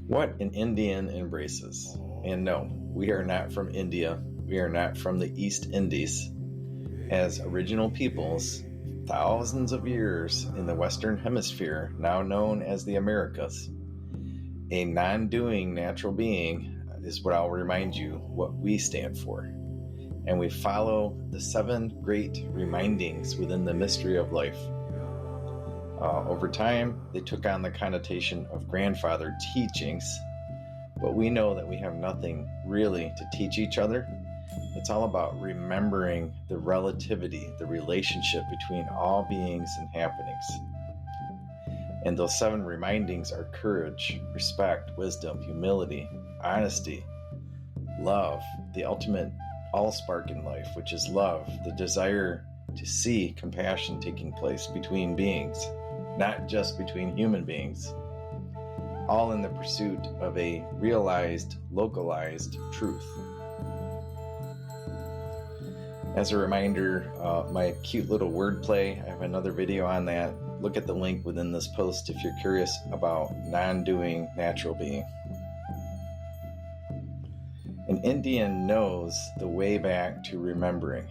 What an Indian embraces. And no, we are not from India. We are not from the East Indies. As original peoples, thousands of years in the Western Hemisphere, now known as the Americas, a non-doing natural being is what I'll remind you what we stand for. And we follow the 7 great remindings within the mystery of life. Over time, they took on the connotation of grandfather teachings, but we know that we have nothing really to teach each other. It's all about remembering the relativity, the relationship between all beings and happenings. And those 7 remindings are courage, respect, wisdom, humility, honesty, love, the ultimate allspark in life, which is love, the desire to see compassion taking place between beings, not just between human beings, all in the pursuit of a realized, localized truth. As a reminder, my cute little wordplay, I have another video on that. Look at the link within this post if you're curious about non-doing natural being. An Indian knows the way back to remembering,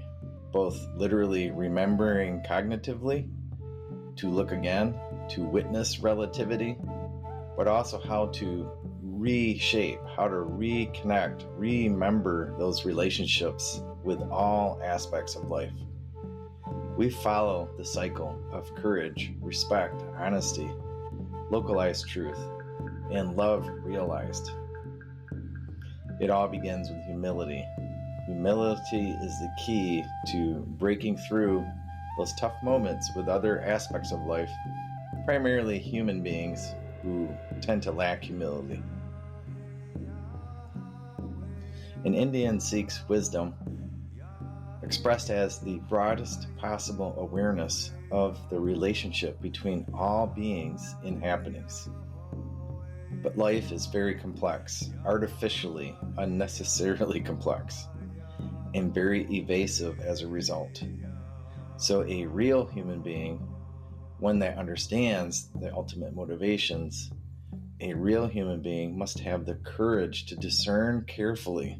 both literally remembering cognitively, to look again, to witness relativity, but also how to reshape, how to reconnect, remember those relationships with all aspects of life. We follow the cycle of courage, respect, honesty, localized truth, and love realized. It all begins with humility. Humility is the key to breaking through those tough moments with other aspects of life, primarily human beings who tend to lack humility. An Indian seeks wisdom, expressed as the broadest possible awareness of the relationship between all beings in happenings. But life is very complex, artificially, unnecessarily complex, and very evasive as a result. So a real human being, one that understands the ultimate motivations, a real human being must have the courage to discern carefully.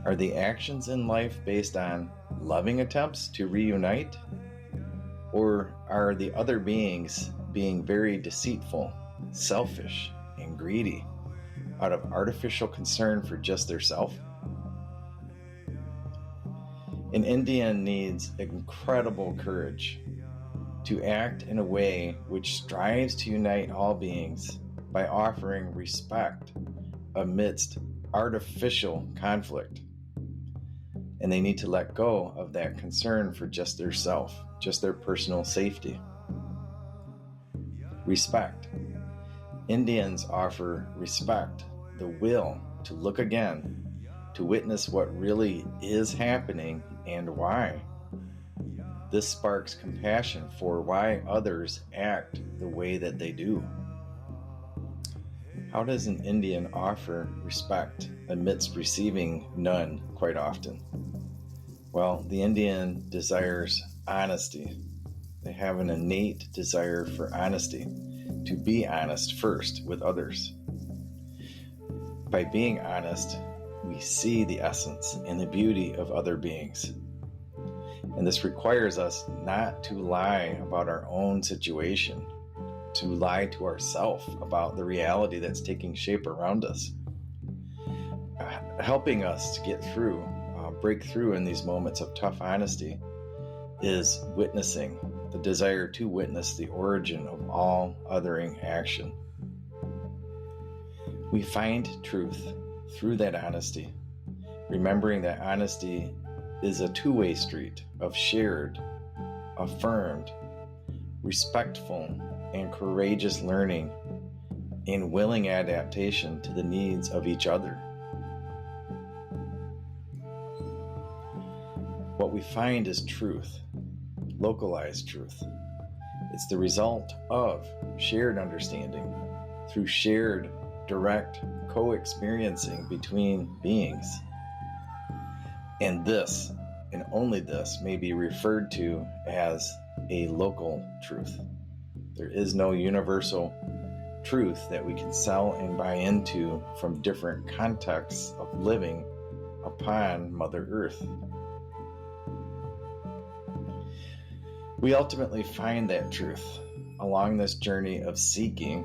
Are the actions in life based on loving attempts to reunite? Or are the other beings being very deceitful, selfish, and greedy out of artificial concern for just their self? An Indian needs incredible courage to act in a way which strives to unite all beings by offering respect amidst artificial conflict. And they need to let go of that concern for just their self, just their personal safety. Respect. Indians offer respect, the will to look again, to witness what really is happening and why. This sparks compassion for why others act the way that they do. How does an Indian offer respect amidst receiving none quite often? Well, the Indian desires honesty. They have an innate desire for honesty, to be honest first with others. By being honest, we see the essence and the beauty of other beings. And this requires us not to lie about our own situation, to lie to ourselves about the reality that's taking shape around us. Helping us to get through, break through in these moments of tough honesty is witnessing, the desire to witness the origin of all othering action. We find truth through that honesty, remembering that honesty is a two-way street of shared, affirmed, respectful, and courageous learning and willing adaptation to the needs of each other. What we find is truth, localized truth. It's the result of shared understanding through shared, direct co-experiencing between beings. And this, and only this, may be referred to as a local truth. There is no universal truth that we can sell and buy into from different contexts of living upon Mother Earth. We ultimately find that truth. Along this journey of seeking,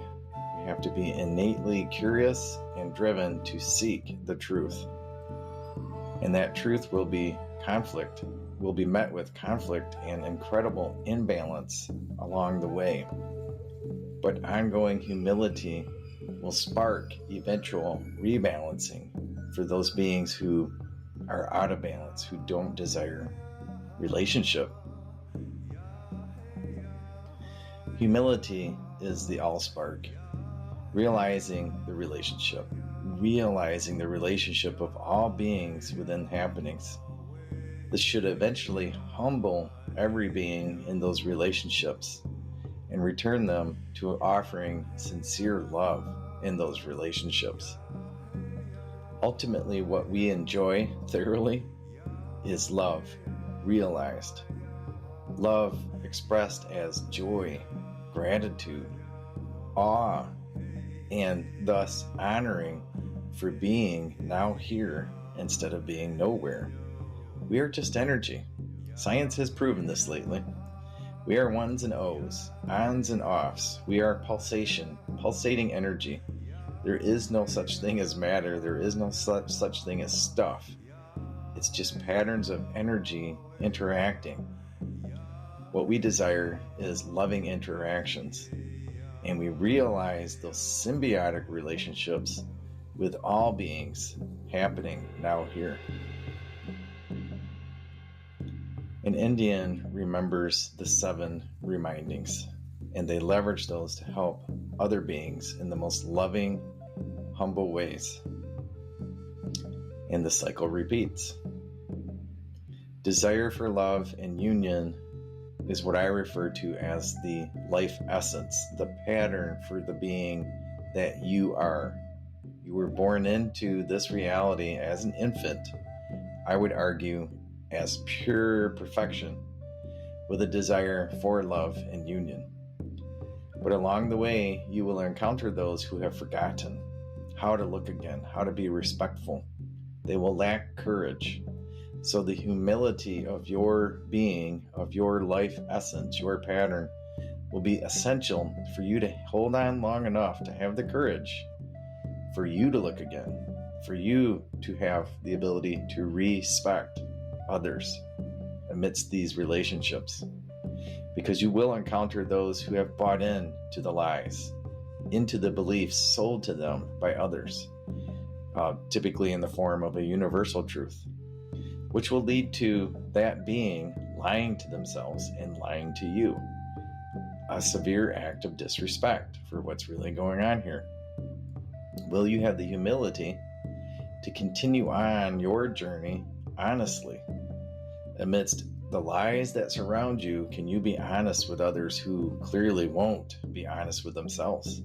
we have to be innately curious and driven to seek the truth. And that truth will be met with conflict and incredible imbalance along the way. But ongoing humility will spark eventual rebalancing for those beings who are out of balance, who don't desire relationship. Humility is the allspark, realizing the relationship of all beings within happenings. This should eventually humble every being in those relationships and return them to offering sincere love in those relationships. Ultimately, what we enjoy thoroughly is love realized. Love expressed as joy, gratitude, awe, and thus honoring for being now here instead of being nowhere. We are just energy. Science has proven this lately. We are ones and O's, ons and offs. We are pulsating energy. There is no such thing as matter. There is no such thing as stuff. It's just patterns of energy interacting. What we desire is loving interactions, and we realize those symbiotic relationships with all beings happening now here. An Indian remembers the 7 remindings, and they leverage those to help other beings in the most loving, humble ways. And the cycle repeats. Desire for love and union is what I refer to as the life essence, the pattern for the being that you are. You were born into this reality as an infant, I would argue, as pure perfection, with a desire for love and union. But along the way, you will encounter those who have forgotten how to look again, how to be respectful. They will lack courage. So the humility of your being, of your life essence, your pattern, will be essential for you to hold on long enough to have the courage for you to look again, for you to have the ability to respect others amidst these relationships. Because you will encounter those who have bought in to the lies, into the beliefs sold to them by others, typically in the form of a universal truth, which will lead to that being lying to themselves and lying to you. A severe act of disrespect for what's really going on here. Will you have the humility to continue on your journey honestly? Amidst the lies that surround you, can you be honest with others who clearly won't be honest with themselves?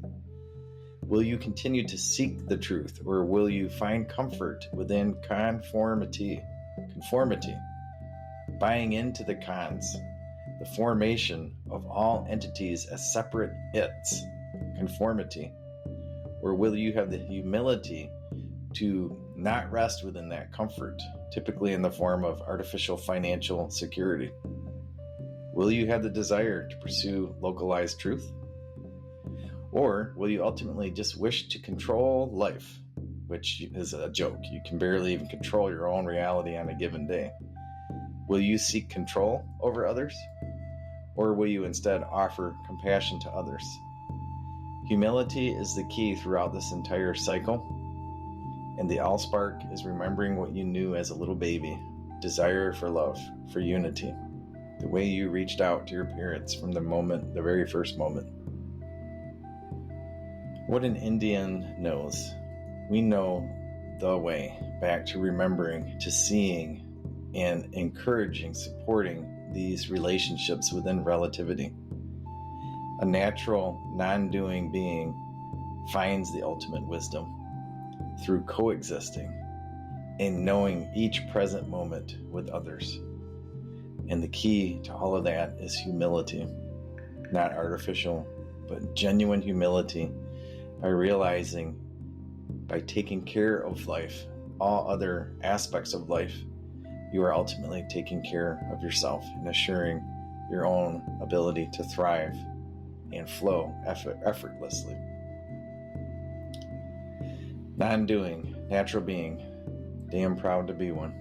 Will you continue to seek the truth, or will you find comfort within conformity, buying into the cons, the formation of all entities as separate its, conformity? Or will you have the humility to not rest within that comfort, typically in the form of artificial financial security? Will you have the desire to pursue localized truth? Or will you ultimately just wish to control life, which is a joke? You can barely even control your own reality on a given day. Will you seek control over others? Or will you instead offer compassion to others? Humility is the key throughout this entire cycle. And the allspark is remembering what you knew as a little baby. Desire for love, for unity. The way you reached out to your parents from the very first moment. What an Indian knows. We know the way back to remembering, to seeing, and encouraging, supporting these relationships within relativity. A natural, non-doing being finds the ultimate wisdom through coexisting and knowing each present moment with others. And the key to all of that is humility. Not artificial, but genuine humility by realizing, by taking care of life, all other aspects of life, you are ultimately taking care of yourself and assuring your own ability to thrive and flow effortlessly. Non-doing, natural being, damn proud to be one.